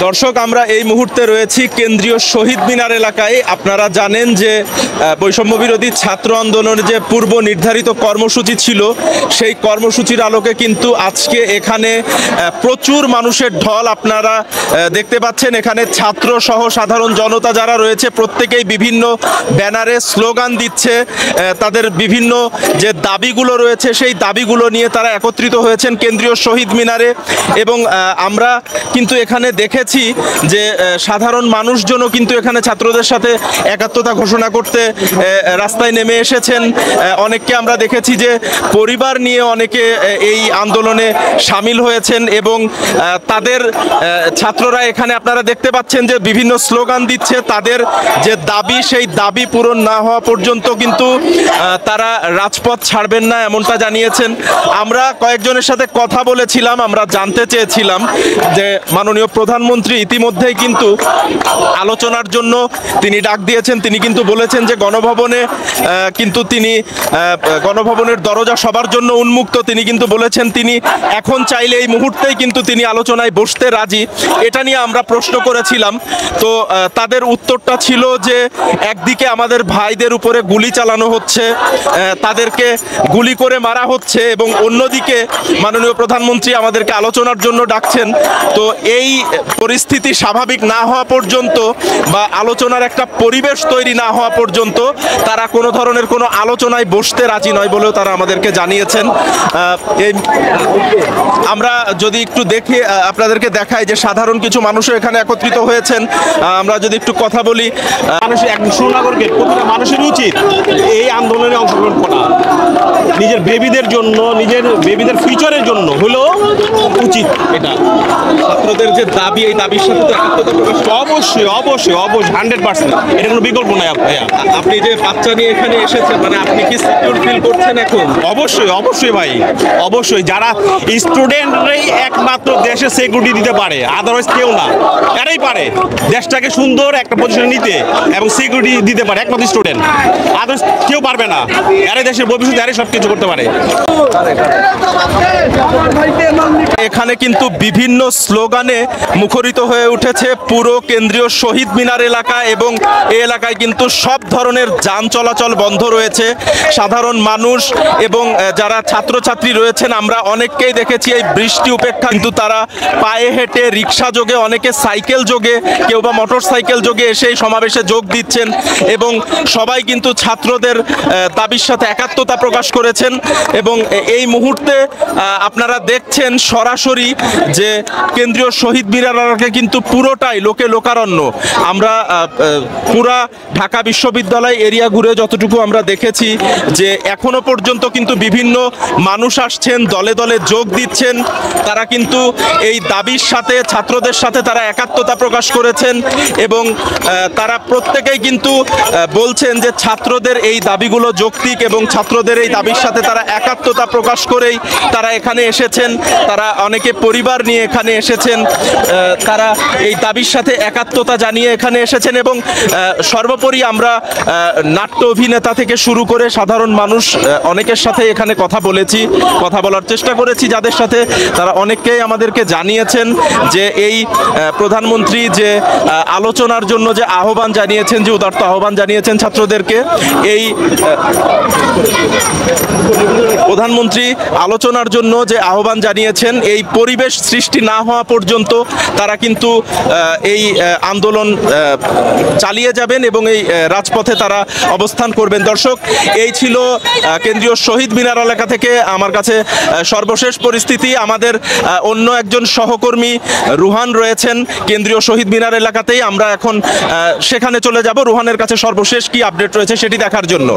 দর্শক, আমরা এই মুহূর্তে রয়েছি কেন্দ্রীয় শহীদ মিনার এলাকায়। আপনারা জানেন যে বৈষম্য বিরোধী ছাত্র আন্দোলনের যে পূর্ব নির্ধারিত কর্মসূচি ছিল, সেই কর্মসূচির আলোকে কিন্তু আজকে এখানে প্রচুর মানুষের ঢল আপনারা দেখতে পাচ্ছেন। এখানে ছাত্র সহ সাধারণ জনতা যারা রয়েছে প্রত্যেকেই বিভিন্ন ব্যানারে স্লোগান দিচ্ছে। তাদের বিভিন্ন যে দাবিগুলো রয়েছে সেই দাবিগুলো নিয়ে তারা একত্রিত হয়েছেন কেন্দ্রীয় শহীদ মিনারে। এবং আমরা কিন্তু এখানে দেখেছি যে সাধারণ মানুষজনও কিন্তু এখানে ছাত্রদের সাথে একাত্মতা ঘোষণা করতে রাস্তায় নেমে এসেছেন। অনেককে আমরা দেখেছি যে পরিবার নিয়ে অনেকে এই আন্দোলনে সামিল হয়েছেন এবং তাদের ছাত্ররা এখানে আপনারা দেখতে পাচ্ছেন যে বিভিন্ন স্লোগান দিচ্ছে। তাদের যে দাবি সেই দাবি পূরণ না হওয়া পর্যন্ত কিন্তু তারা রাজপথ ছাড়বেন না, এমনটা জানিয়েছেন। আমরা কয়েকজনের সাথে কথা বলেছিলাম, আমরা জানতে চেয়েছিলাম যে মাননীয় প্রধানমন্ত্রী ইতিমধ্যেই কিন্তু আলোচনার জন্য তিনি ডাক দিয়েছেন। তিনি কিন্তু বলেছেন যে গণভবনের দরজা সবার জন্য উন্মুক্ত। তিনি কিন্তু বলেছেন তিনি এখন চাইলে এই মুহূর্তেই কিন্তু তিনি আলোচনায় বসতে রাজি। এটা নিয়ে আমরা প্রশ্ন করেছিলাম, তো তাদের উত্তরটা ছিল যে একদিকে আমাদের ভাইদের উপরে গুলি চালানো হচ্ছে, তাদেরকে গুলি করে মারা হচ্ছে, এবং অন্যদিকে মাননীয় প্রধানমন্ত্রী আমাদেরকে আলোচনার জন্য ডাকছেন। তো এই পরিস্থিতি স্বাভাবিক না হওয়া পর্যন্ত বা আলোচনার একটা পরিবেশ তৈরি না হওয়া পর্যন্ত তারা কোনো ধরনের কোনো আলোচনায় বসতে রাজি নয় বলেও তারা আমাদেরকে জানিয়েছেন। আমরা যদি একটু দেখি, আপনাদেরকে দেখাই যে সাধারণ কিছু মানুষও এখানে একত্রিত হয়েছেন। আমরা যদি একটু কথা বলি, সুনাগরিকের প্রতিটা মানুষের উচিত এই আন্দোলনে অংশগ্রহণ করা, নিজের বেবিদের জন্য, নিজের বেবিদের ফিউচারের জন্য হলেও উচিত। এটা ছাত্রদের যে দাবি, এই দাবির সাথে তো একাত্মতা প্রকাশ অবশ্যই 100%। এটা কোনো বিকল্প নাই। আপনি যে বাচ্চা নিয়ে এখানে এসেছেন, মানে আপনি কি সিকিউর ফিল করছেন এখন? অবশ্যই ভাই, অবশ্যই। যারা স্টুডেন্টরাই একমাত্র দেশে সিকিউরিটি দিতে পারে, আদারওয়াইজ কেউ না। এরাই পারে দেশটাকে সুন্দর একটা পজিশনে নিতে এবং সিকিউরিটি দিতে পারে, একমাত্র স্টুডেন্ট। আদারওয়াইজ কেউ পারবে না। এরাই দেশের ভবিষ্যৎ, এরাই সব কিছু করতে পারে। এখানে কিন্তু বিভিন্ন স্লোগানে মুখরিত হয়ে উঠেছে পুরো কেন্দ্রীয় শহীদ মিনার এলাকা, এবং এই এলাকায় কিন্তু সব ধরনের যান চলাচল বন্ধ রয়েছে। সাধারণ মানুষ এবং যারা ছাত্রছাত্রী রয়েছেন, আমরা অনেককেই দেখেছি এই বৃষ্টি উপেক্ষা কিন্তু তারা পায়ে হেঁটে, রিক্সা যোগে, অনেকে সাইকেল যোগে, কেউ বা মোটর সাইকেল যোগে এসে এই সমাবেশে যোগ দিচ্ছেন এবং সবাই কিন্তু ছাত্রদের দাবির সাথে একাত্মতা প্রকাশ করেছেন। এবং এই মুহূর্তে আপনারা দেখছেন সরাসরি যে কেন্দ্রীয় শহীদ মিনার এলাকা কিন্তু পুরোটাই লোকে লোকারণ্য। আমরা পুরা ঢাকা বিশ্ববিদ্যালয় এরিয়া ঘুরে যতটুকু আমরা দেখেছি যে এখনো পর্যন্ত কিন্তু বিভিন্ন মানুষ আসছেন, দলে দলে যোগ দিচ্ছেন। তারা কিন্তু এই দাবির সাথে, ছাত্রদের সাথে তারা একাত্মতা প্রকাশ করেছেন এবং তারা প্রত্যেকেই কিন্তু বলছেন যে ছাত্রদের এই দাবিগুলো যৌক্তিক এবং ছাত্রদের এই দাবির সাথে তারা একাত্মতা প্রকাশ করেই তারা এখানে এসেছেন। তারা অনেকে পরিবার নিয়ে এখানে এসেছেন, তারা এই দাবির সাথে একাত্মতা জানিয়ে এখানে এসেছেন। এবং সর্বোপরি আমরা নাট্য অভিনেতা থেকে শুরু করে সাধারণ মানুষ অনেকের সাথে এখানে কথা বলার চেষ্টা করেছি, যাদের সাথে তারা অনেককেই আমাদেরকে জানিয়েছেন যে এই প্রধানমন্ত্রী যে আলোচনার জন্য যে আহ্বান জানিয়েছেন, যে উদাত্ত আহ্বান জানিয়েছেন ছাত্রদেরকে, এই প্রধানমন্ত্রী আলোচনার জন্য যে আহ্বান জানিয়েছেন, এই পরিবেশ সৃষ্টি না হওয়া পর্যন্ত তারা কিন্তু এই আন্দোলন চালিয়ে যাবেন এবং এই রাজপথে তারা অবস্থান করবেন। দর্শক, এই ছিল কেন্দ্রীয় শহীদ মিনার এলাকা থেকে আমার কাছে সর্বশেষ পরিস্থিতি। আমাদের অন্য একজন সহকর্মী রুহান রয়েছেন কেন্দ্রীয় শহীদ মিনার এলাকাতেই। আমরা এখন সেখানে চলে যাব রুহানের কাছে সর্বশেষ কি আপডেট রয়েছে সেটি দেখার জন্য।